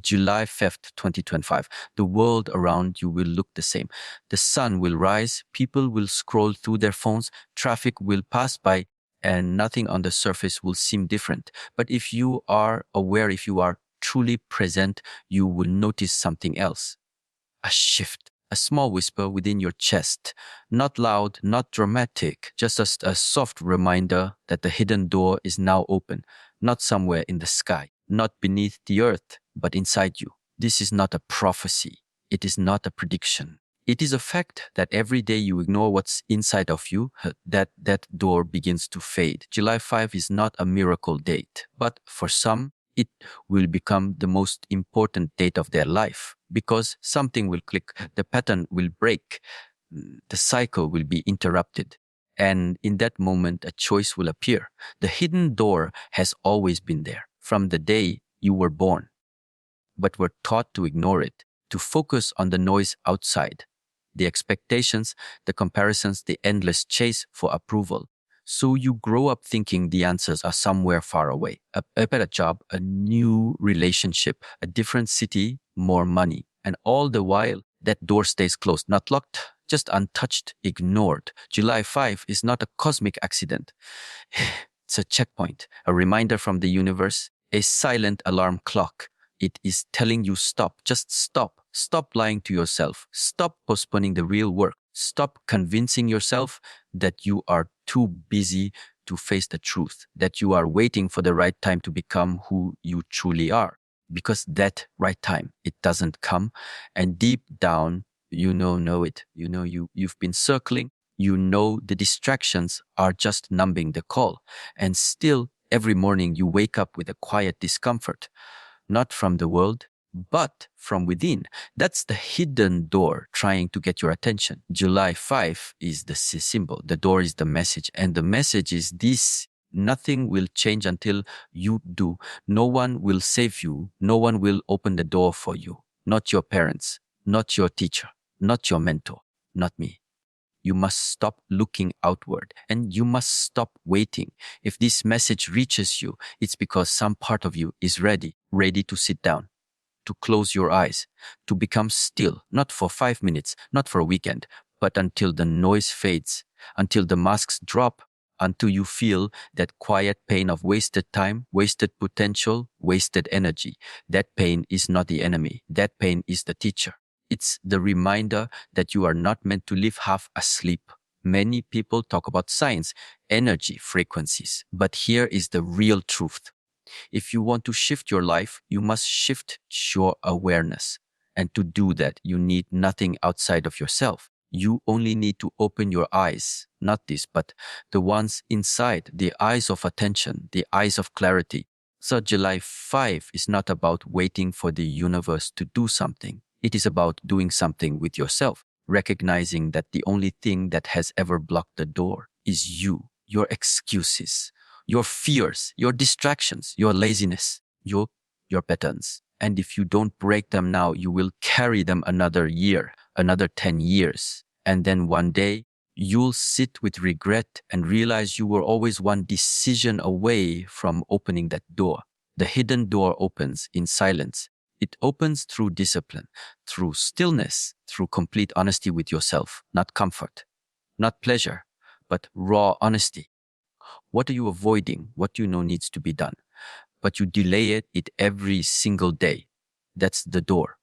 July 5th, 2025. The world around you will look the same. The sun will rise, people will scroll through their phones, traffic will pass by, and nothing on the surface will seem different. But if you are aware, if you are truly present, you will notice something else. A shift, a small whisper within your chest. Not loud, not dramatic, just a soft reminder that the hidden door is now open, not somewhere in the sky, not beneath the earth, but inside you. This is not a prophecy. It is not a prediction. It is a fact that every day you ignore what's inside of you, that door begins to fade. July 5 is not a miracle date, but for some, it will become the most important date of their life because something will click, the pattern will break, the cycle will be interrupted. And in that moment, a choice will appear. The hidden door has always been there from the day you were born, but were taught to ignore it, to focus on the noise outside, the expectations, the comparisons, the endless chase for approval. So you grow up thinking the answers are somewhere far away. A better job, a new relationship, a different city, more money. And all the while, that door stays closed, not locked, just untouched, ignored. July 5 is not a cosmic accident. It's a checkpoint, a reminder from the universe, a silent alarm clock. It is telling you stop, just stop. Stop lying to yourself. Stop postponing the real work. Stop convincing yourself that you are too busy to face the truth, that you are waiting for the right time to become who you truly are. Because that right time, it doesn't come. And deep down, know it. You've been circling. You know the distractions are just numbing the call. And still, every morning you wake up with a quiet discomfort, not from the world, but from within. That's the hidden door trying to get your attention. July 5 is the symbol. The door is the message. And the message is this: nothing will change until you do. No one will save you. No one will open the door for you. Not your parents, not your teacher, not your mentor, not me. You must stop looking outward and you must stop waiting. If this message reaches you, it's because some part of you is ready to sit down, to close your eyes, to become still, not for 5 minutes, not for a weekend, but until the noise fades, until the masks drop, until you feel that quiet pain of wasted time, wasted potential, wasted energy. That pain is not the enemy. That pain is the teacher. It's the reminder that you are not meant to live half asleep. Many people talk about science, energy, frequencies, but here is the real truth. If you want to shift your life, you must shift your awareness. And to do that, you need nothing outside of yourself. You only need to open your eyes, not this, but the ones inside, the eyes of attention, the eyes of clarity. So July 5 is not about waiting for the universe to do something. It is about doing something with yourself, recognizing that the only thing that has ever blocked the door is you, your excuses, your fears, your distractions, your laziness, your patterns. And if you don't break them now, you will carry them another year, another 10 years. And then one day, you'll sit with regret and realize you were always one decision away from opening that door. The hidden door opens in silence. It opens through discipline, through stillness, through complete honesty with yourself, not comfort, not pleasure, but raw honesty. What are you avoiding? What do you know needs to be done? But you delay it every single day. That's the door.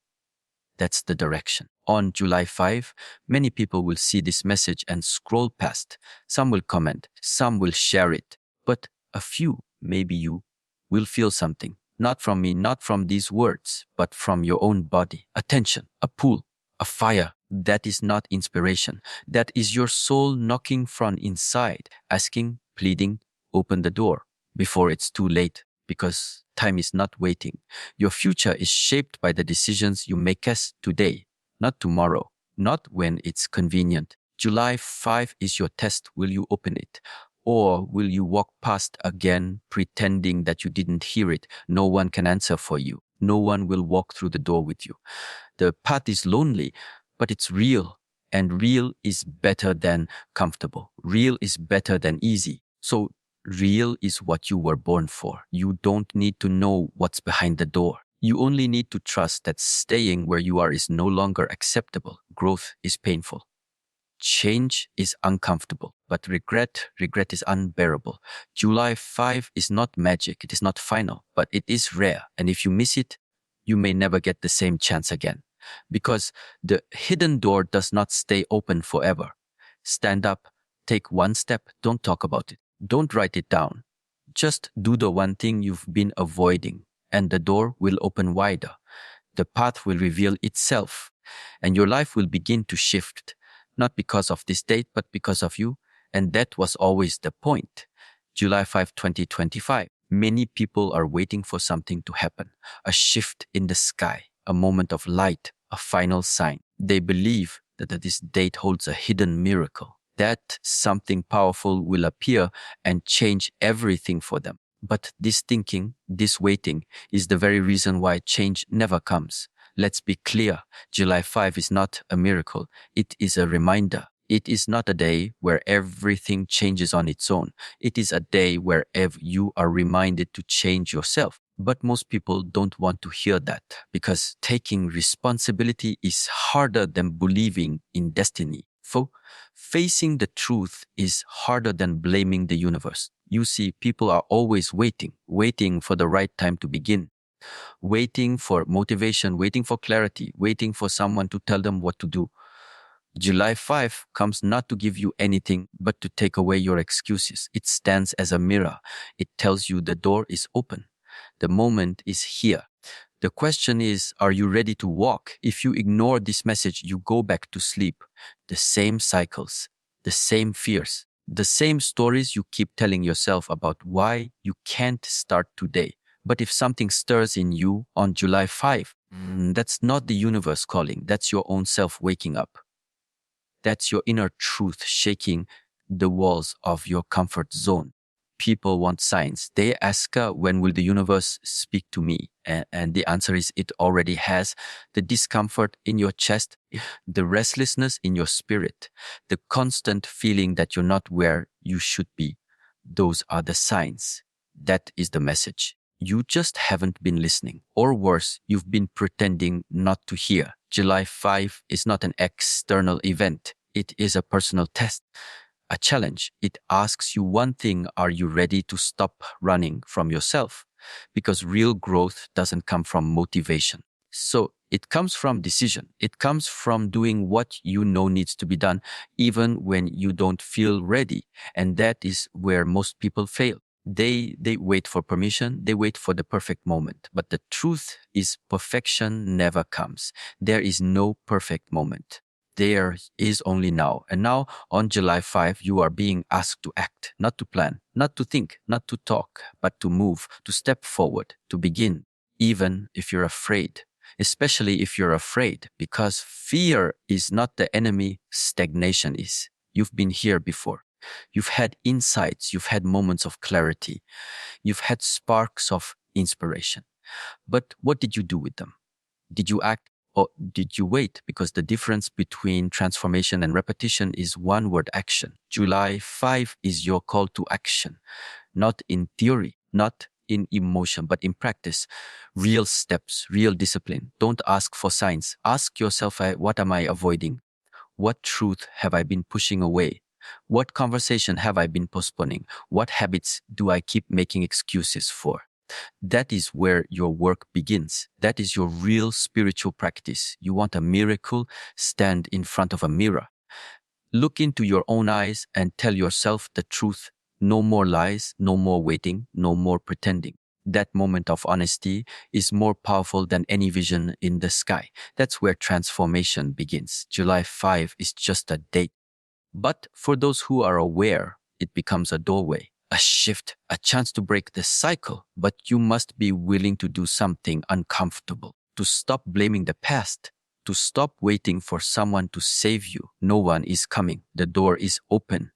That's the direction. On July 5, many people will see this message and scroll past. Some will comment, some will share it, but a few, maybe you, will feel something. Not from me, not from these words, but from your own body. Attention, a pull, a fire. That is not inspiration. That is your soul knocking from inside, asking, pleading, open the door before it's too late, because time is not waiting. Your future is shaped by the decisions you make as today, not tomorrow, not when it's convenient. July 5 is your test. Will you open it? Or will you walk past again, pretending that you didn't hear it? No one can answer for you. No one will walk through the door with you. The path is lonely, but it's real. And real is better than comfortable. Real is better than easy. So real is what you were born for. You don't need to know what's behind the door. You only need to trust that staying where you are is no longer acceptable. Growth is painful. Change is uncomfortable, but regret is unbearable. July 5 is not magic, it is not final, but it is rare. And if you miss it, you may never get the same chance again. Because the hidden door does not stay open forever. Stand up, take one step, don't talk about it, don't write it down. Just do the one thing you've been avoiding, and the door will open wider. The path will reveal itself, and your life will begin to shift, not because of this date, but because of you. And that was always the point. July 5, 2025. Many people are waiting for something to happen, a shift in the sky, a moment of light, a final sign. They believe that this date holds a hidden miracle, that something powerful will appear and change everything for them. But this thinking, this waiting, is the very reason why change never comes. Let's be clear, July 5 is not a miracle. It is a reminder. It is not a day where everything changes on its own. It is a day where you are reminded to change yourself. But most people don't want to hear that because taking responsibility is harder than believing in destiny. Facing the truth is harder than blaming the universe. You see, people are always waiting for the right time to begin, waiting for motivation, waiting for clarity, waiting for someone to tell them what to do. July 5 comes not to give you anything, but to take away your excuses. It stands as a mirror. It tells you the door is open. The moment is here. The question is, are you ready to walk? If you ignore this message, you go back to sleep. The same cycles, the same fears, the same stories you keep telling yourself about why you can't start today. But if something stirs in you on July 5, that's not the universe calling. That's your own self waking up. That's your inner truth shaking the walls of your comfort zone. People want signs. They ask, when will the universe speak to me? And the answer is, it already has. The discomfort in your chest, the restlessness in your spirit, the constant feeling that you're not where you should be. Those are the signs. That is the message. You just haven't been listening. Or worse, you've been pretending not to hear. July 5 is not an external event. It is a personal test, a challenge. It asks you one thing: are you ready to stop running from yourself? Because real growth doesn't come from motivation. So it comes from decision. It comes from doing what you know needs to be done, even when you don't feel ready. And that is where most people fail. They wait for permission. They wait for the perfect moment. But the truth is, perfection never comes. There is no perfect moment. There is only now. And now, on July 5, you are being asked to act, not to plan, not to think, not to talk, but to move, to step forward, to begin, even if you're afraid. Especially if you're afraid, because fear is not the enemy, stagnation is. You've been here before. You've had insights, you've had moments of clarity, you've had sparks of inspiration. But what did you do with them? Did you act or did you wait? Because the difference between transformation and repetition is one word: action. July 5 is your call to action, not in theory, not in emotion, but in practice. Real steps, real discipline. Don't ask for signs. Ask yourself, what am I avoiding? What truth have I been pushing away? What conversation have I been postponing? What habits do I keep making excuses for? That is where your work begins. That is your real spiritual practice. You want a miracle? Stand in front of a mirror. Look into your own eyes and tell yourself the truth. No more lies, no more waiting, no more pretending. That moment of honesty is more powerful than any vision in the sky. That's where transformation begins. July 5 is just a date. But for those who are aware, it becomes a doorway, a shift, a chance to break the cycle. But you must be willing to do something uncomfortable, to stop blaming the past, to stop waiting for someone to save you. No one is coming. The door is open,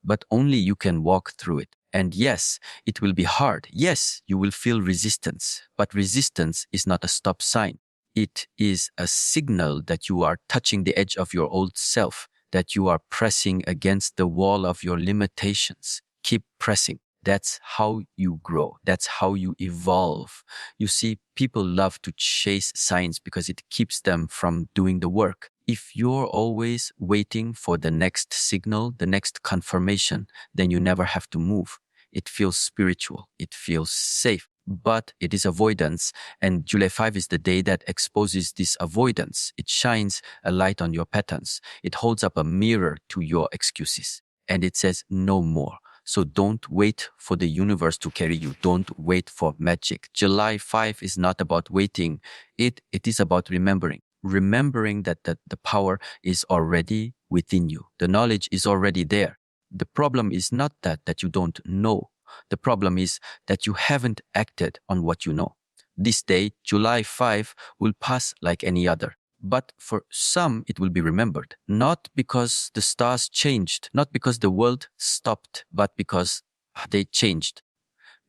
but only you can walk through it. And yes, it will be hard. Yes, you will feel resistance, but resistance is not a stop sign. It is a signal that you are touching the edge of your old self, that you are pressing against the wall of your limitations. Keep pressing. That's how you grow. That's how you evolve. You see, people love to chase signs because it keeps them from doing the work. If you're always waiting for the next signal, the next confirmation, then you never have to move. It feels spiritual. It feels safe, but it is avoidance. And July 5 is the day that exposes this avoidance. It shines a light on your patterns. It holds up a mirror to your excuses and it says no more. So don't wait for the universe to carry you. Don't wait for magic. July 5 is not about waiting. It is about remembering. Remembering that the power is already within you. The knowledge is already there. The problem is not that you don't know. The problem is that you haven't acted on what you know. This day, July 5, will pass like any other. But for some, it will be remembered, not because the stars changed, not because the world stopped, but because they changed,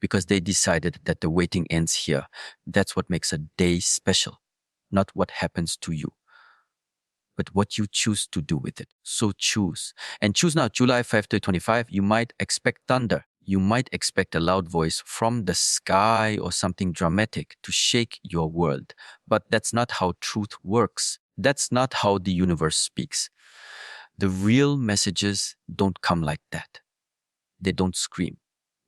because they decided that the waiting ends here. That's what makes a day special, not what happens to you, but what you choose to do with it. So choose. And choose now, July 5 to 25, you might expect thunder. You might expect a loud voice from the sky or something dramatic to shake your world. But that's not how truth works. That's not how the universe speaks. The real messages don't come like that. They don't scream.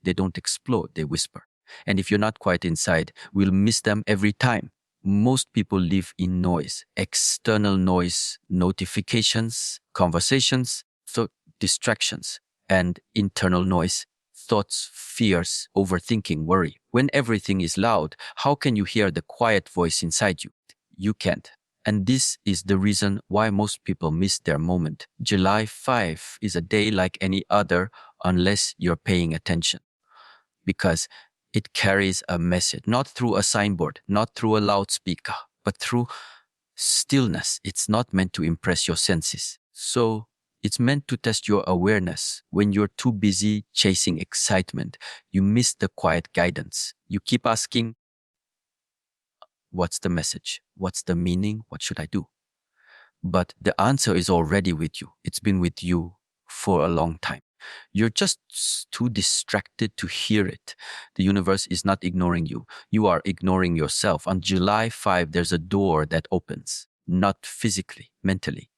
They don't explode. They whisper. And if you're not quite inside, we'll miss them every time. Most people live in noise, external noise, notifications, conversations, so distractions, and internal noise, thoughts, fears, overthinking, worry. When everything is loud, how can you hear the quiet voice inside you? You can't. And this is the reason why most people miss their moment. July 5 is a day like any other unless you're paying attention. Because it carries a message, not through a signboard, not through a loudspeaker, but through stillness. It's not meant to impress your senses. So it's meant to test your awareness. When you're too busy chasing excitement, you miss the quiet guidance. You keep asking, what's the message? What's the meaning? What should I do? But the answer is already with you. It's been with you for a long time. You're just too distracted to hear it. The universe is not ignoring you. You are ignoring yourself. On July 5, there's a door that opens, not physically, mentally,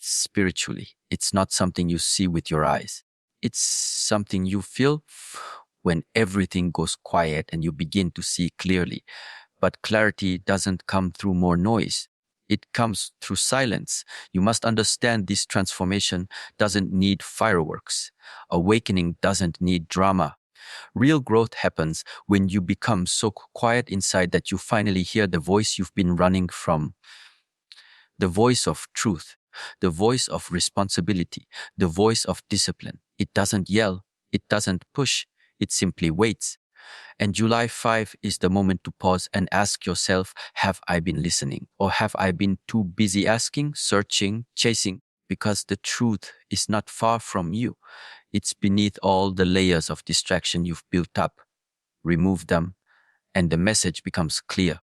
spiritually. It's not something you see with your eyes. It's something you feel when everything goes quiet and you begin to see clearly. But clarity doesn't come through more noise. It comes through silence. You must understand this transformation doesn't need fireworks. Awakening doesn't need drama. Real growth happens when you become so quiet inside that you finally hear the voice you've been running from. The voice of truth, the voice of responsibility, the voice of discipline. It doesn't yell, it doesn't push, it simply waits. And July 5 is the moment to pause and ask yourself, have I been listening? Or have I been too busy asking, searching, chasing? Because the truth is not far from you. It's beneath all the layers of distraction you've built up. Remove them, and the message becomes clear.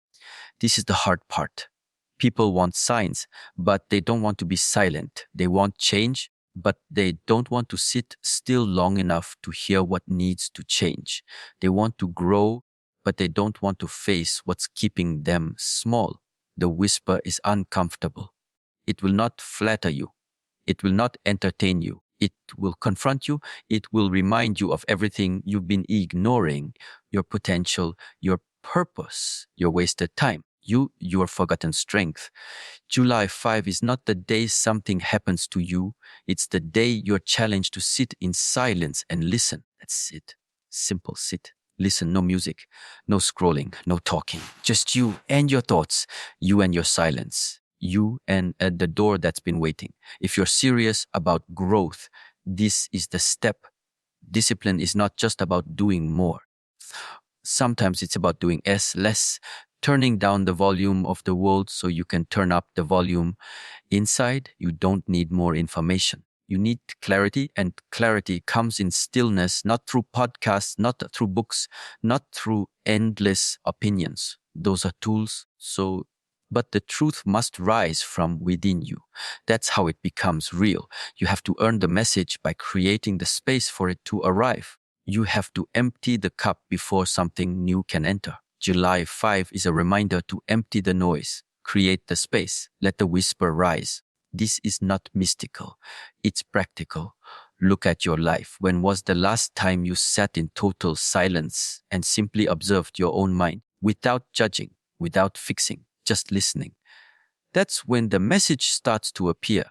This is the hard part. People want signs, but they don't want to be silent. They want change, but they don't want to sit still long enough to hear what needs to change. They want to grow, but they don't want to face what's keeping them small. The whisper is uncomfortable. It will not flatter you. It will not entertain you. It will confront you. It will remind you of everything you've been ignoring, your potential, your purpose, your wasted time, your forgotten strength. July 5 is not the day something happens to you. It's the day you're challenged to sit in silence and listen. That's it. Simple sit. Listen, no music, no scrolling, no talking. Just you and your thoughts, you and your silence, you and the door that's been waiting. If you're serious about growth, this is the step. Discipline is not just about doing more. Sometimes it's about doing less, turning down the volume of the world so you can turn up the volume inside. You don't need more information. You need clarity, and clarity comes in stillness, not through podcasts, not through books, not through endless opinions. Those are tools. But the truth must rise from within you. That's how it becomes real. You have to earn the message by creating the space for it to arrive. You have to empty the cup before something new can enter. July 5 is a reminder to empty the noise, create the space, let the whisper rise. This is not mystical, it's practical. Look at your life. When was the last time you sat in total silence and simply observed your own mind without judging, without fixing, just listening? That's when the message starts to appear.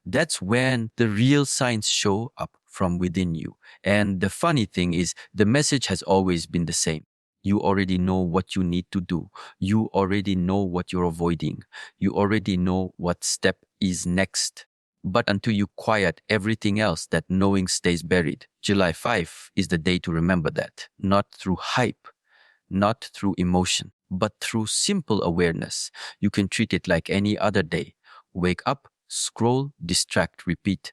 That's when the real signs show up from within you. And the funny thing is, the message has always been the same. You already know what you need to do. You already know what you're avoiding. You already know what step is next. But until you quiet everything else, that knowing stays buried. July 5 is the day to remember that, not through hype, not through emotion, but through simple awareness. You can treat it like any other day. Wake up, scroll, distract, repeat.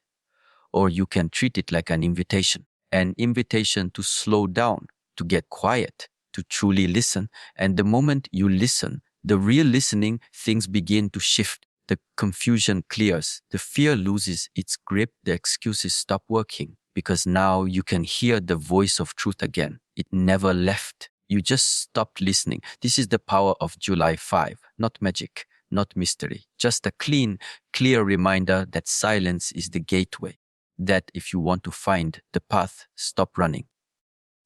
Or you can treat it like an invitation to slow down, to get quiet, to truly listen. And the moment you listen, the real listening, things begin to shift. The confusion clears, the fear loses its grip, the excuses stop working, because now you can hear the voice of truth again. It never left. You just stopped listening. This is the power of July 5, not magic, not mystery, just a clean, clear reminder that silence is the gateway. That if you want to find the path, stop running.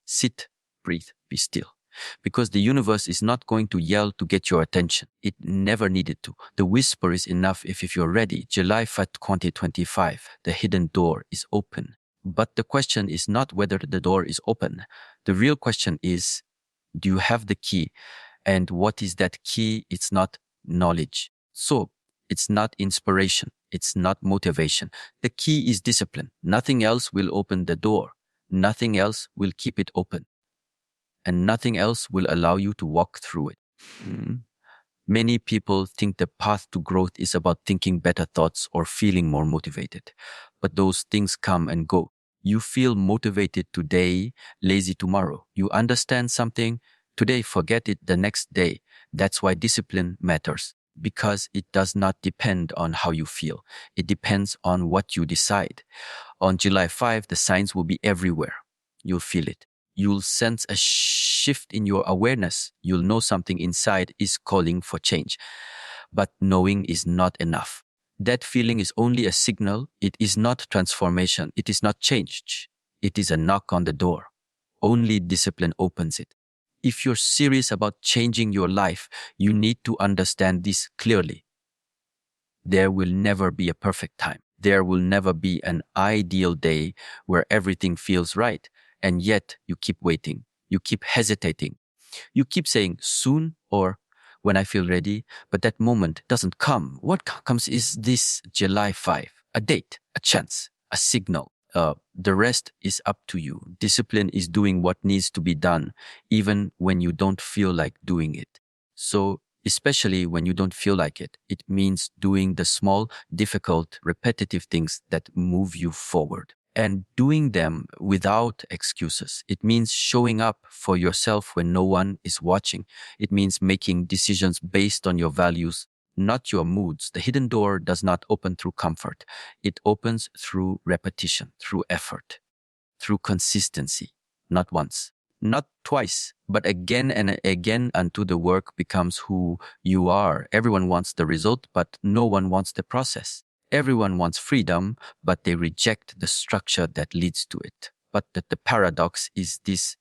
Sit, breathe, be still. Because the universe is not going to yell to get your attention. It never needed to. The whisper is enough if you're ready. July 5th, 2025, the hidden door is open. But the question is not whether the door is open. The real question is, do you have the key? And what is that key? It's not knowledge. So it's not inspiration. It's not motivation. The key is discipline. Nothing else will open the door. Nothing else will keep it open. And nothing else will allow you to walk through it. Many people think the path to growth is about thinking better thoughts or feeling more motivated. But those things come and go. You feel motivated today, lazy tomorrow. You understand something today, forget it the next day. That's why discipline matters, because it does not depend on how you feel. It depends on what you decide. On July 5, the signs will be everywhere. You'll feel it. You'll sense a shift in your awareness. You'll know something inside is calling for change. But knowing is not enough. That feeling is only a signal. It is not transformation. It is not change. It is a knock on the door. Only discipline opens it. If you're serious about changing your life, you need to understand this clearly. There will never be a perfect time. There will never be an ideal day where everything feels right. And yet you keep waiting. You keep hesitating. You keep saying soon or when I feel ready, but that moment doesn't come. What comes is this July 5, a date, a chance, a signal. The rest is up to you. Discipline is doing what needs to be done, even when you don't feel like doing it. So, especially when you don't feel like it, it means doing the small, difficult, repetitive things that move you forward. And doing them without excuses. It means showing up for yourself when no one is watching. It means making decisions based on your values, not your moods. The hidden door does not open through comfort. It opens through repetition, through effort, through consistency. Not once, not twice, but again and again until the work becomes who you are. Everyone wants the result, but no one wants the process. Everyone wants freedom, but they reject the structure that leads to it. But the paradox is this: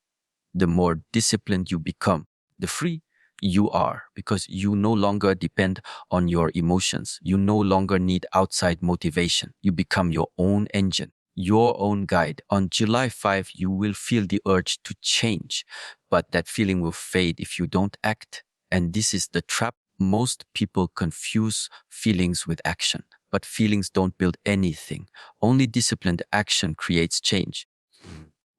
the more disciplined you become, the free you are, because you no longer depend on your emotions. You no longer need outside motivation. You become your own engine, your own guide. On July 5, you will feel the urge to change, but that feeling will fade if you don't act. And this is the trap. Most people confuse feelings with action, but feelings don't build anything. Only disciplined action creates change.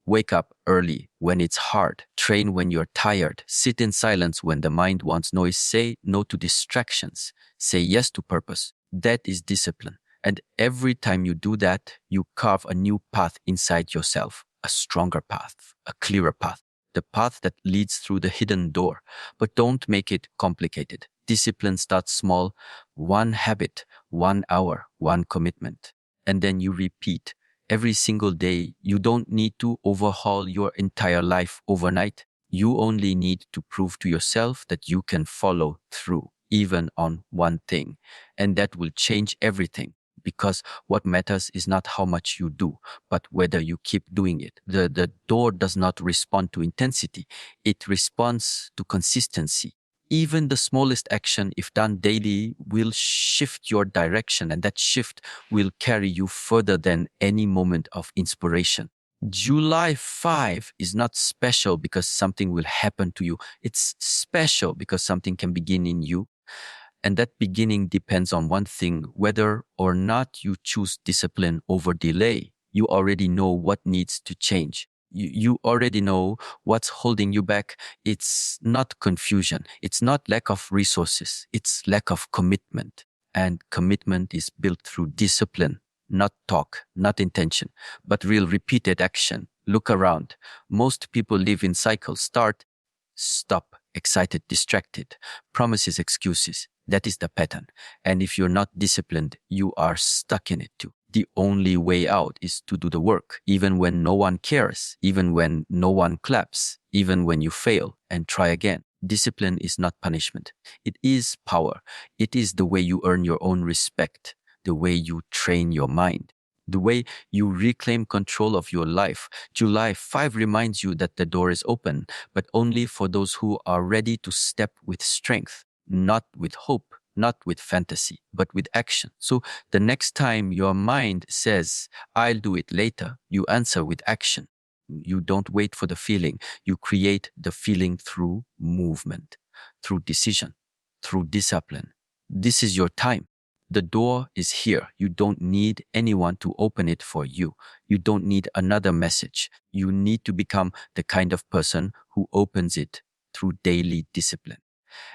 Wake up early when it's hard. Train when you're tired. Sit in silence when the mind wants noise. Say no to distractions. Say yes to purpose. That is discipline. And every time you do that, you carve a new path inside yourself. A stronger path, a clearer path. The path that leads through the hidden door. But don't make it complicated. Discipline starts small. One habit, 1 hour, one commitment. And then you repeat every single day. You don't need to overhaul your entire life overnight. You only need to prove to yourself that you can follow through, even on one thing. And that will change everything. Because what matters is not how much you do, but whether you keep doing it. The door does not respond to intensity, it responds to consistency. Even the smallest action, if done daily, will shift your direction, and that shift will carry you further than any moment of inspiration. July 5 is not special because something will happen to you. It's special because something can begin in you. And that beginning depends on one thing: whether or not you choose discipline over delay. You already know what needs to change. You already know what's holding you back. It's not confusion. It's not lack of resources. It's lack of commitment. And commitment is built through discipline, not talk, not intention, but real repeated action. Look around. Most people live in cycles: start, stop, excited, distracted, promises, excuses. That is the pattern. And if you're not disciplined, you are stuck in it too. The only way out is to do the work, even when no one cares, even when no one claps, even when you fail, and try again. Discipline is not punishment. It is power. It is the way you earn your own respect, the way you train your mind, the way you reclaim control of your life. July 5 reminds you that the door is open, but only for those who are ready to step with strength, not with hope, not with fantasy, but with action. So the next time your mind says, I'll do it later, you answer with action. You don't wait for the feeling. You create the feeling through movement, through decision, through discipline. This is your time. The door is here. You don't need anyone to open it for you. You don't need another message. You need to become the kind of person who opens it through daily discipline.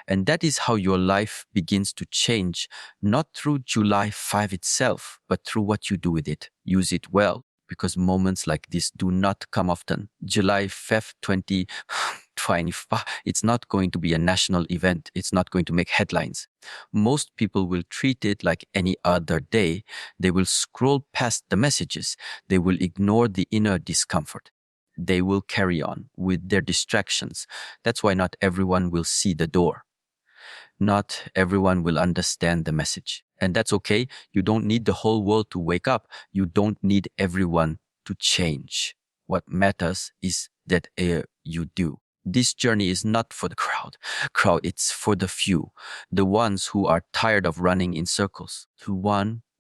And that is how your life begins to change, not through July 5 itself, but through what you do with it. Use it well, because moments like this do not come often. July 5th, 2025, it's not going to be a national event. It's not going to make headlines. Most people will treat it like any other day. They will scroll past the messages. They will ignore the inner discomfort. They will carry on with their distractions. That's why not everyone will see the door. Not everyone will understand the message. And that's okay. You don't need the whole world to wake up. You don't need everyone to change. What matters is that you do. This journey is not for the crowd, it's for the few, the ones who are tired of running in circles, the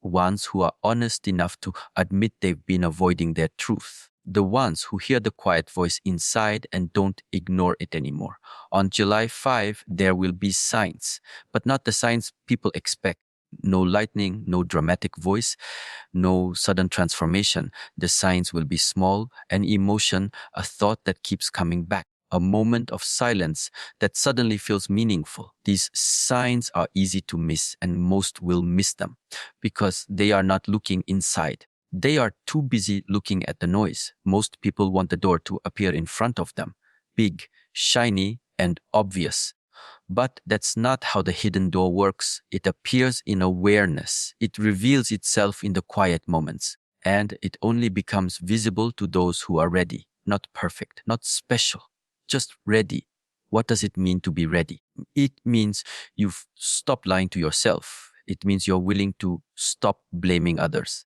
ones who are honest enough to admit they've been avoiding their truth, the ones who hear the quiet voice inside and don't ignore it anymore. On July 5, there will be signs, but not the signs people expect. No lightning, no dramatic voice, no sudden transformation. The signs will be small: an emotion, a thought that keeps coming back, a moment of silence that suddenly feels meaningful. These signs are easy to miss, and most will miss them because they are not looking inside. They are too busy looking at the noise. Most people want the door to appear in front of them, big, shiny, and obvious. But that's not how the hidden door works. It appears in awareness. It reveals itself in the quiet moments. And it only becomes visible to those who are ready. Not perfect, not special, just ready. What does it mean to be ready? It means you've stopped lying to yourself. It means you're willing to stop blaming others.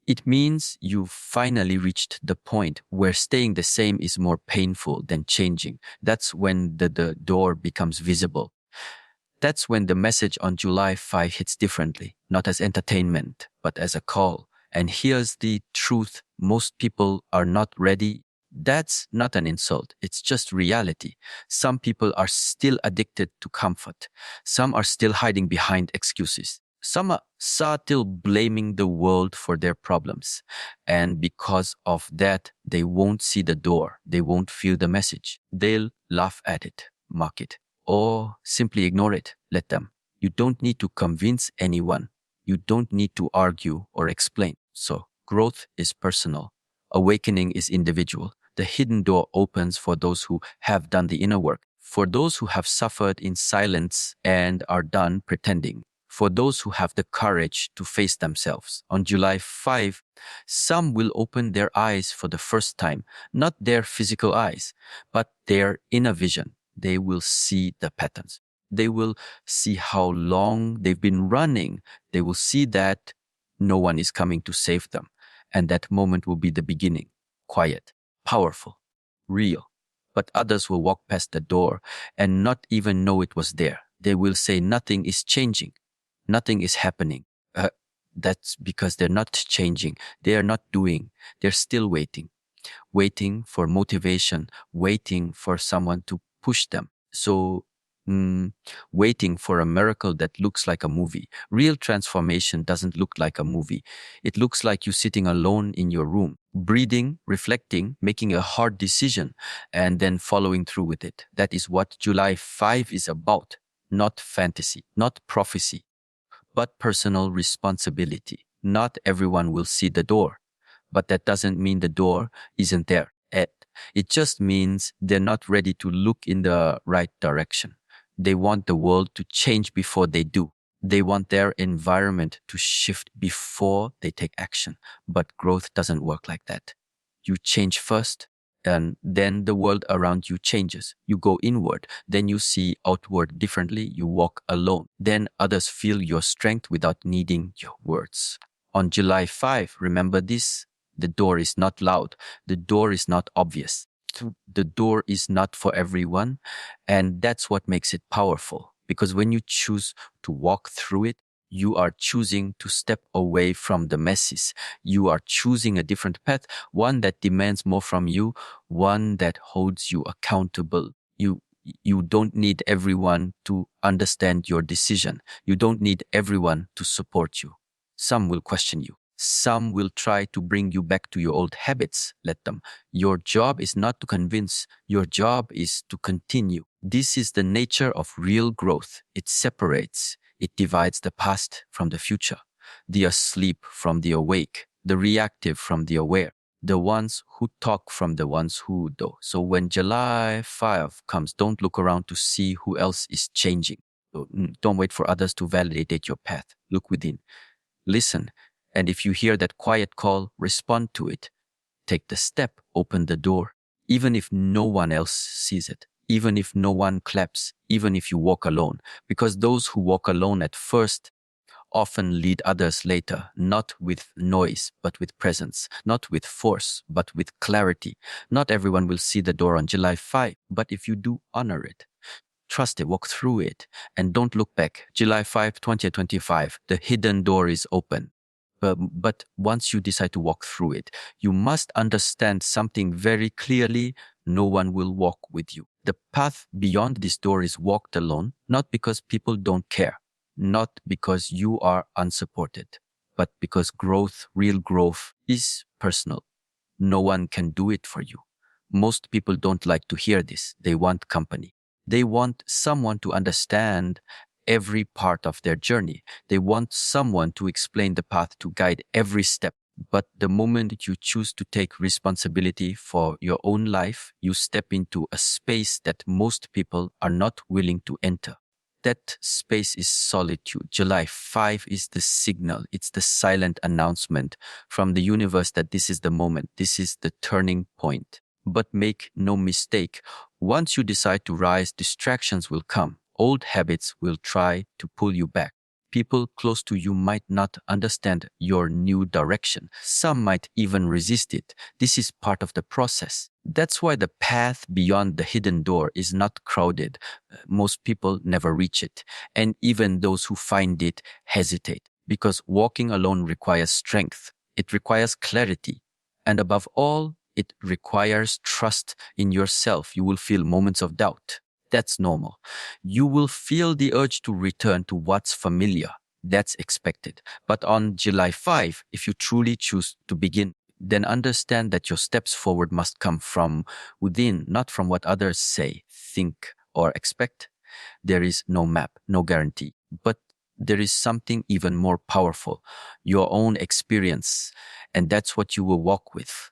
It means you've finally reached the point where staying the same is more painful than changing. That's when the door becomes visible. That's when the message on July 5 hits differently, not as entertainment, but as a call. And here's the truth: most people are not ready. That's not an insult. It's just reality. Some people are still addicted to comfort. Some are still hiding behind excuses. Some are still blaming the world for their problems. And because of that, they won't see the door. They won't feel the message. They'll laugh at it, mock it, or simply ignore it. Let them. You don't need to convince anyone. You don't need to argue or explain. So growth is personal. Awakening is individual. The hidden door opens for those who have done the inner work, for those who have suffered in silence and are done pretending, for those who have the courage to face themselves. On July 5, some will open their eyes for the first time, not their physical eyes, but their inner vision. They will see the patterns. They will see how long they've been running. They will see that no one is coming to save them. And that moment will be the beginning. Quiet, powerful, real. But others will walk past the door and not even know it was there. They will say nothing is changing. Nothing is happening. That's because they're not changing. They are not doing. They're still waiting, waiting for motivation, waiting for someone to push them. So, waiting for a miracle that looks like a movie. Real transformation doesn't look like a movie. It looks like you sitting alone in your room, breathing, reflecting, making a hard decision, and then following through with it. That is what July 5 is about. Not fantasy, not prophecy, but personal responsibility. Not everyone will see the door, but that doesn't mean the door isn't there. It just means they're not ready to look in the right direction. They want the world to change before they do. They want their environment to shift before they take action. But growth doesn't work like that. You change first, and then the world around you changes. You go inward, then you see outward differently. You walk alone. Then others feel your strength without needing your words. On July 5, remember this: the door is not loud. The door is not obvious. The door is not for everyone. And that's what makes it powerful. Because when you choose to walk through it, you are choosing to step away from the messes. You are choosing a different path, one that demands more from you, one that holds you accountable. You don't need everyone to understand your decision. You don't need everyone to support you. Some will question you. Some will try to bring you back to your old habits. Let them. Your job is not to convince. Your job is to continue. This is the nature of real growth. It separates. It divides the past from the future, the asleep from the awake, the reactive from the aware, the ones who talk from the ones who do. So when July 5 comes, don't look around to see who else is changing. Don't wait for others to validate your path. Look within. Listen. And if you hear that quiet call, respond to it. Take the step, open the door, even if no one else sees it, even if no one claps, even if you walk alone. Because those who walk alone at first often lead others later, not with noise, but with presence, not with force, but with clarity. Not everyone will see the door on July 5, but if you do, honor it. Trust it, walk through it, and don't look back. July 5, 2025, the hidden door is open. But once you decide to walk through it, you must understand something very clearly. No one will walk with you. The path beyond this door is walked alone, not because people don't care, not because you are unsupported, but because growth, real growth, is personal. No one can do it for you. Most people don't like to hear this. They want company. They want someone to understand every part of their journey. They want someone to explain the path, to guide every step. But the moment you choose to take responsibility for your own life, you step into a space that most people are not willing to enter. That space is solitude. July 5 is the signal. It's the silent announcement from the universe that this is the moment. This is the turning point. But make no mistake, once you decide to rise, distractions will come. Old habits will try to pull you back. People close to you might not understand your new direction. Some might even resist it. This is part of the process. That's why the path beyond the hidden door is not crowded. Most people never reach it. And even those who find it hesitate. Because walking alone requires strength. It requires clarity. And above all, it requires trust in yourself. You will feel moments of doubt. That's normal. You will feel the urge to return to what's familiar. That's expected. But on July 5, if you truly choose to begin, then understand that your steps forward must come from within, not from what others say, think, or expect. There is no map, no guarantee. But there is something even more powerful, your own experience. And that's what you will walk with.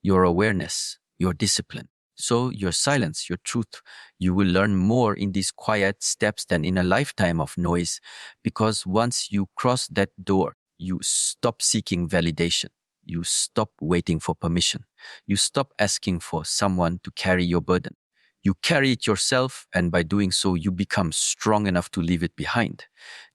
Your awareness, your discipline, So your silence, your truth, you will learn more in these quiet steps than in a lifetime of noise. Because once you cross that door, you stop seeking validation. You stop waiting for permission. You stop asking for someone to carry your burden. You carry it yourself, and by doing so, you become strong enough to leave it behind.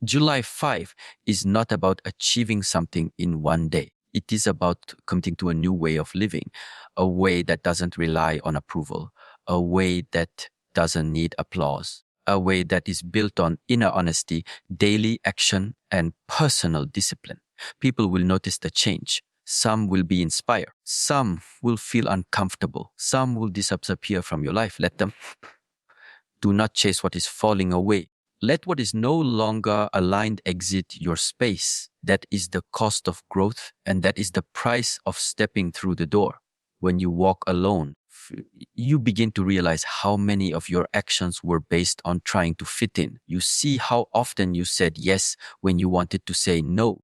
July 5 is not about achieving something in one day. It is about committing to a new way of living, a way that doesn't rely on approval, a way that doesn't need applause, a way that is built on inner honesty, daily action, and personal discipline. People will notice the change. Some will be inspired. Some will feel uncomfortable. Some will disappear from your life. Let them. Do not chase what is falling away. Let what is no longer aligned exit your space. That is the cost of growth, and that is the price of stepping through the door. When you walk alone, you begin to realize how many of your actions were based on trying to fit in. You see how often you said yes when you wanted to say no.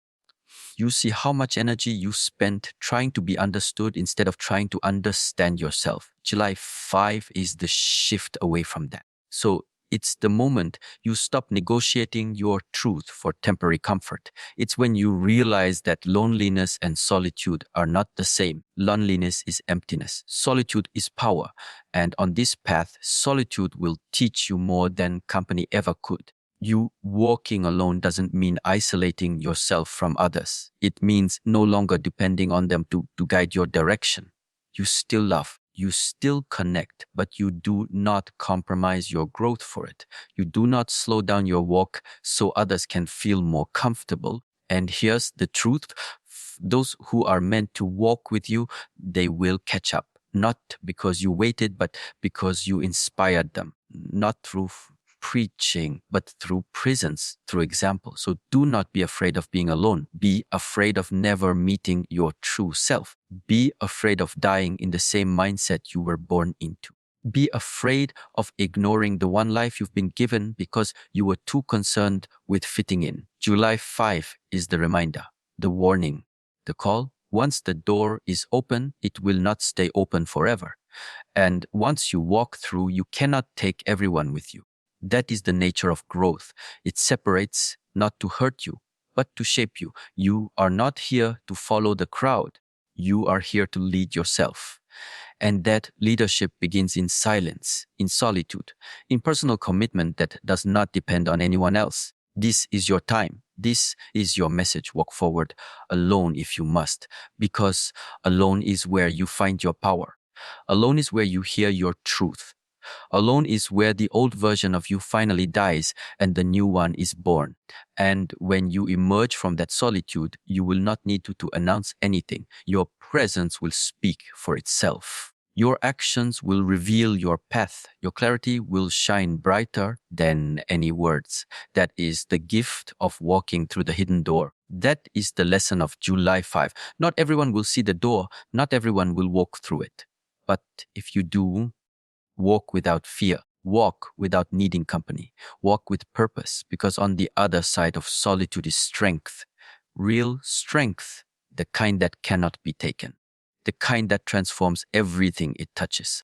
You see how much energy you spent trying to be understood instead of trying to understand yourself. July 5 is the shift away from that. So it's the moment you stop negotiating your truth for temporary comfort. It's when you realize that loneliness and solitude are not the same. Loneliness is emptiness. Solitude is power. And on this path, solitude will teach you more than company ever could. You walking alone doesn't mean isolating yourself from others. It means no longer depending on them to guide your direction. You still love, you still connect, but you do not compromise your growth for it. You do not slow down your walk so others can feel more comfortable. And here's the truth. Those who are meant to walk with you, they will catch up. Not because you waited, but because you inspired them. Not through preaching, but through presence, through example. So do not be afraid of being alone. Be afraid of never meeting your true self. Be afraid of dying in the same mindset you were born into. Be afraid of ignoring the one life you've been given because you were too concerned with fitting in. July 5 is the reminder, the warning, the call. Once the door is open, it will not stay open forever. And once you walk through, you cannot take everyone with you. That is the nature of growth. It separates not to hurt you, but to shape you. You are not here to follow the crowd. You are here to lead yourself. And that leadership begins in silence, in solitude, in personal commitment that does not depend on anyone else. This is your time. This is your message. Walk forward alone if you must, because alone is where you find your power. Alone is where you hear your truth. Alone is where the old version of you finally dies and the new one is born. And when you emerge from that solitude, you will not need to announce anything. Your presence will speak for itself. Your actions will reveal your path. Your clarity will shine brighter than any words. That is the gift of walking through the hidden door. That is the lesson of July 5. Not everyone will see the door. Not everyone will walk through it. But if you do, walk without fear. Walk without needing company. Walk with purpose, because on the other side of solitude is strength. Real strength, the kind that cannot be taken. The kind that transforms everything it touches.